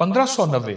1590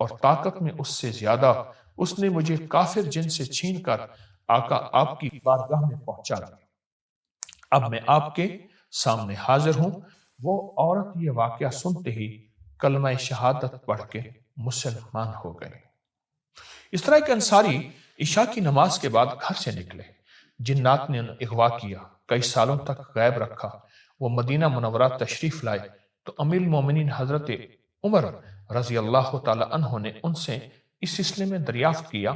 اور طاقت میں اس سے زیادہ اس نے مجھے کافر جن سے چھین کر آقا آپ کی بارگاہ میں پہنچا دیا۔ اب میں آپ کے سامنے حاضر ہوں۔ وہ عورت یہ واقعہ سنتے ہی کلمہ شہادت پڑھ کے مسلمان ہو گئے۔ اس طرح ایک انصاری عشاء کی نماز کے بعد گھر سے نکلے، جنات نے انہیں اغوا کیا، کئی سالوں تک غائب رکھا۔ وہ مدینہ منورہ تشریف لائے تو امیر المومنین حضرت عمر رضی اللہ تعالی عنہ نے ان سے اس سلسلے میں دریافت کیا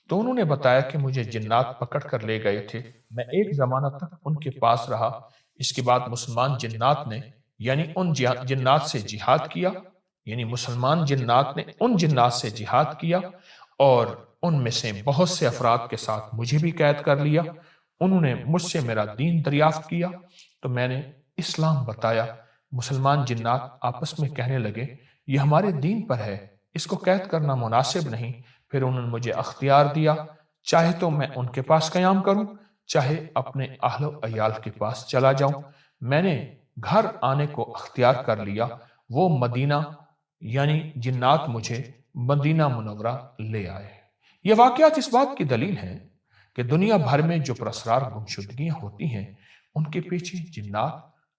تو انہوں نے بتایا کہ مجھے جنات پکڑ کر لے گئے تھے، میں ایک زمانہ تک ان کے پاس رہا۔ اس کے بعد مسلمان جنات نے یعنی ان جنات سے جہاد کیا، یعنی مسلمان جنات نے ان جنات سے جہاد کیا اور ان میں سے بہت سے افراد کے ساتھ مجھے بھی قید کر لیا۔ انہوں نے مجھ سے میرا دین دریافت کیا تو میں نے اسلام بتایا۔ مسلمان جنات آپس میں کہنے لگے یہ ہمارے دین پر ہے، اس کو قید کرنا مناسب نہیں۔ پھر انہوں نے مجھے اختیار دیا، چاہے تو میں ان کے پاس قیام کروں، چاہے اپنے اہل و عیال کے پاس چلا جاؤں۔ میں نے گھر آنے کو اختیار کر لیا۔ وہ مدینہ یعنی جنات مجھے مدینہ منورہ لے آئے۔ یہ واقعات اس بات کی دلیل ہیں کہ دنیا بھر میں جو پراسرار گمشدگیاں ہوتی ہیں ان کے پیچھے جنات،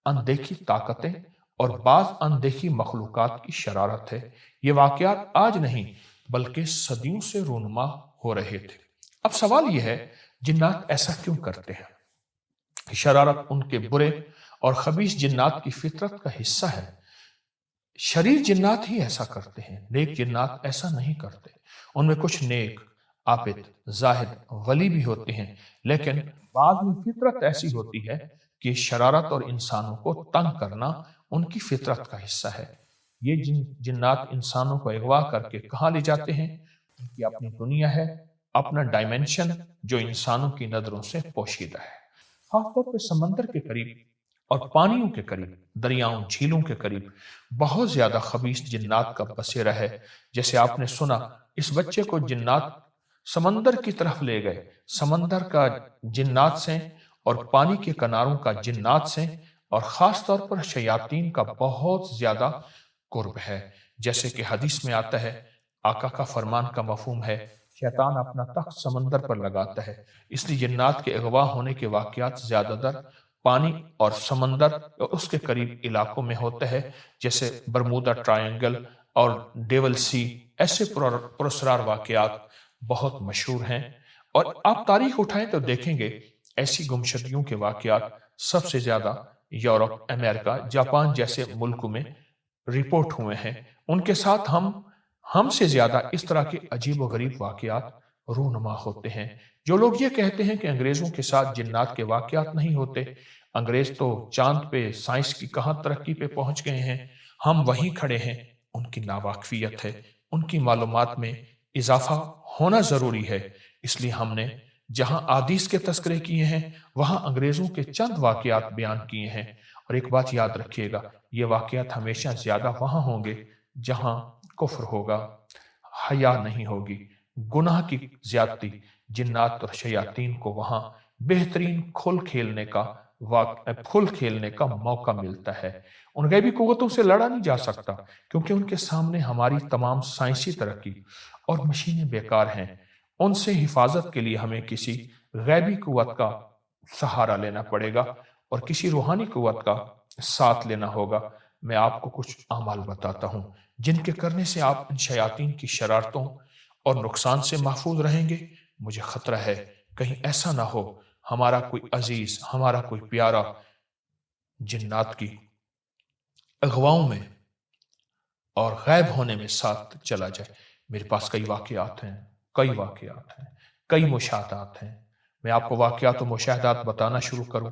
اندیکھی طاقتیں اور بعض اندیکھی مخلوقات کی شرارت ہے۔ یہ واقعات آج نہیں بلکہ صدیوں سے رونما ہو رہے تھے۔ اب سوال یہ ہے جنات ایسا کیوں کرتے ہیں؟ شرارت ان کے برے اور خبیث جنات کی فطرت کا حصہ ہے۔ شریر جنات ہی ایسا کرتے ہیں، نیک جنات ایسا نہیں کرتے۔ ان میں کچھ نیک، عابد، زاہد، ولی بھی ہوتے ہیں، لیکن بعض میں فطرت ایسی ہوتی ہے کہ شرارت اور انسانوں کو تنگ کرنا ان کی فطرت کا حصہ ہے۔ یہ جنات انسانوں کو اغوا کر کے کہاں لے جاتے ہیں؟ ان کی اپنی دنیا ہے، اپنا ڈائمنشن جو انسانوں کی نظروں سے پوشیدہ ہے۔ خاص طور پہ سمندر کے قریب اور پانیوں کے قریب، دریاؤں جھیلوں کے قریب بہت زیادہ خبیث جنات کا بسیرا ہے۔ جیسے آپ نے سنا اس بچے کو جنات سمندر کی طرف لے گئے، سمندر کا جنات سے اور پانی کے کناروں کا جنات سے، اور خاص طور پر شیاطین کا بہت زیادہ قرب ہے۔ جیسے کہ حدیث میں آتا ہے، آقا کا فرمان کا مفہوم ہے شیطان اپنا تخت سمندر پر لگاتا ہے، اس لیے جنات کے اغوا ہونے کے واقعات زیادہ تر پانی اور سمندر اور اس کے قریب علاقوں میں ہوتا ہے، جیسے برمودا ٹرائنگل اور ڈیول سی۔ ایسے پراسرار واقعات بہت مشہور ہیں، اور آپ تاریخ اٹھائیں تو دیکھیں گے ایسی گمشدگیوں کے واقعات سب سے زیادہ یورپ، امریکہ، جاپان جیسے ملکوں میں رپورٹ ہوئے ہیں۔ ان کے ساتھ ہم سے زیادہ اس طرح کے عجیب و غریب واقعات رونما ہوتے ہیں۔ جو لوگ یہ کہتے ہیں کہ انگریزوں کے ساتھ جنات کے واقعات نہیں ہوتے، انگریز تو چاند پہ سائنس کی کہاں ترقی پہ پہنچ گئے ہیں، ہم وہیں کھڑے ہیں، ان کی ناواقفیت ہے۔ ان کی معلومات میں اضافہ ہونا ضروری ہے۔ اس لیے ہم نے جہاں احادیث کے تذکرے کیے ہیں وہاں انگریزوں کے چند واقعات بیان کیے ہیں۔ اور ایک بات یاد رکھیے گا، یہ واقعات ہمیشہ زیادہ وہاں ہوں گے جہاں کفر ہوگا، حیا نہیں ہوگی، گناہ کی زیادتی۔ جنات اور شیاطین کو وہاں بہترین کھل کھیلنے کا موقع ملتا ہے۔ ان غیبی قوتوں سے لڑا نہیں جا سکتا کیونکہ ان کے سامنے ہماری تمام سائنسی ترقی اور مشینیں بیکار ہیں۔ ان سے حفاظت کے لیے ہمیں کسی غیبی قوت کا سہارا لینا پڑے گا اور کسی روحانی قوت کا ساتھ لینا ہوگا۔ میں آپ کو کچھ اعمال بتاتا ہوں جن کے کرنے سے آپ ان شیاطین کی شرارتوں اور نقصان سے محفوظ رہیں گے۔ مجھے خطرہ ہے کہیں ایسا نہ ہو ہمارا کوئی عزیز، ہمارا کوئی پیارا جنات کی اغواؤں میں اور غائب ہونے میں ساتھ چلا جائے۔ میرے پاس کئی واقعات ہیں، کئی مشاہدات ہیں۔ میں آپ کو واقعات و مشاہدات بتانا شروع کروں،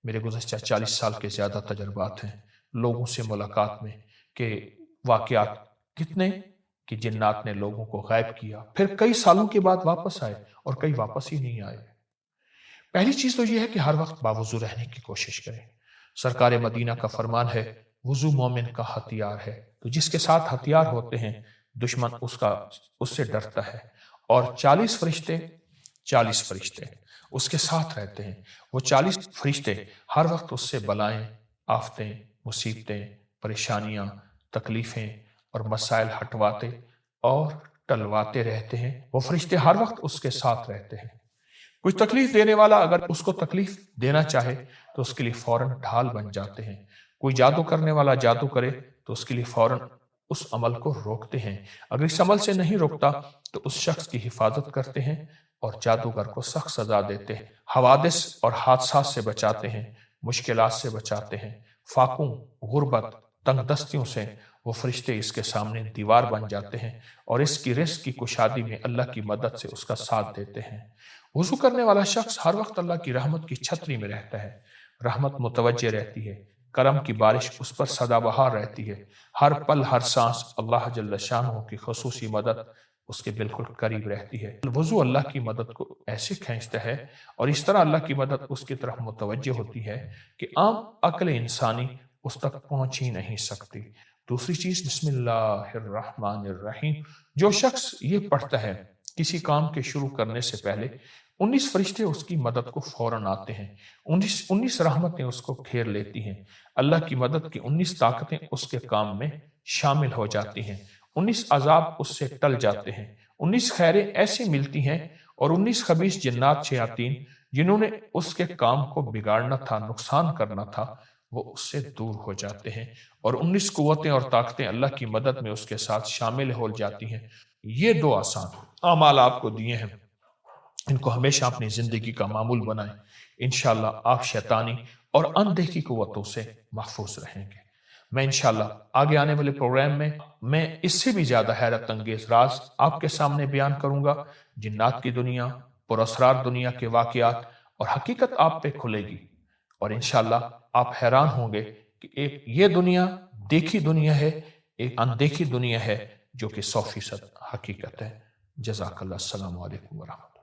میرے گزشتہ 40 سال کے زیادہ تجربات ہیں لوگوں سے ملاقات میں، کہ واقعات کتنے کہ جنات نے لوگوں کو غائب کیا، پھر کئی سالوں کے بعد واپس آئے اور کئی واپس ہی نہیں آئے۔ پہلی چیز تو یہ ہے کہ ہر وقت باوضو رہنے کی کوشش کریں۔ سرکار مدینہ کا فرمان ہے وضو مومن کا ہتھیار ہے، تو جس کے ساتھ ہتھیار ہوتے ہیں دشمن اس سے ڈرتا ہے، اور 40 فرشتے اس کے ساتھ رہتے ہیں۔ وہ 40 فرشتے ہر وقت اس سے بلائیں، آفتیں، مصیبتیں، پریشانیاں، تکلیفیں اور مسائل ہٹواتے اور ٹلواتے رہتے ہیں۔ وہ فرشتے ہر وقت اس کے ساتھ رہتے ہیں۔ کوئی تکلیف دینے والا اگر اس کو تکلیف دینا چاہے تو اس کے لیے فوراً ڈھال بن جاتے ہیں۔ کوئی جادو کرنے والا جادو کرے تو اس کے لیے فوراً اس عمل کو روکتے ہیں۔ اگر اس عمل سے نہیں روکتا تو اس شخص کی حفاظت کرتے ہیں اور جادوگر کو سخت سزا دیتے ہیں۔ حوادث اور حادثات سے بچاتے ہیں، مشکلات سے بچاتے ہیں، فاقوں، غربت، تنگ دستیوں سے وہ فرشتے اس کے سامنے دیوار بن جاتے ہیں اور اس کی رزق کی کشادی میں اللہ کی مدد سے اس کا ساتھ دیتے ہیں۔ وضو کرنے والا شخص ہر وقت اللہ کی رحمت کی چھتری میں رہتا ہے۔ رحمت متوجہ رہتی ہے، کرم کی بارش اس پر سدا بہار رہتی ہے۔ ہر پل ہر سانس اللہ جل شانہ کی خصوصی مدد اس کے بالکل قریب رہتی ہے۔ وضو اللہ کی مدد کو ایسے کھینچتا ہے اور اس طرح اللہ کی مدد اس کی طرف متوجہ ہوتی ہے کہ عام عقل انسانی اس تک پہنچ ہی نہیں سکتی۔ دوسری چیز، بسم اللہ الرحمن الرحیم، جو شخص یہ پڑھتا ہے کسی کام کے شروع کرنے سے پہلے 19 فرشتے اس کی مدد کو فوراً آتے ہیں۔ 19 رحمتیں اس کو گھیر لیتی ہیں۔ اللہ کی مدد کی 19 طاقتیں اس کے کام میں شامل ہو جاتی ہیں۔ 19 عذاب اس سے ٹل جاتے ہیں۔ 19 خیریں ایسی ملتی ہیں اور 19 خبیث جنات شیاطین جنہوں نے اس کے کام کو بگاڑنا تھا، نقصان کرنا تھا، وہ اس سے دور ہو جاتے ہیں اور 19 قوتیں اور طاقتیں اللہ کی مدد میں اس کے ساتھ شامل ہو جاتی ہیں۔ یہ دو آسان اعمال آپ کو دیے ہیں، ان کو ہمیشہ اپنی زندگی کا معمول بنائیں۔ انشاءاللہ آپ شیطانی اور اندیکھی قوتوں سے محفوظ رہیں گے۔ میں انشاءاللہ آگے آنے والے پروگرام میں اس سے بھی زیادہ حیرت انگیز راز آپ کے سامنے بیان کروں گا۔ جنات کی دنیا، پراسرار دنیا کے واقعات اور حقیقت آپ پہ کھلے گی اور انشاءاللہ آپ حیران ہوں گے کہ ایک یہ دنیا دیکھی دنیا ہے، ایک اندیکھی دنیا ہے جو کہ 100% حقیقت ہے۔ جزاک اللہ۔ السلام علیکم ورحمۃ اللہ۔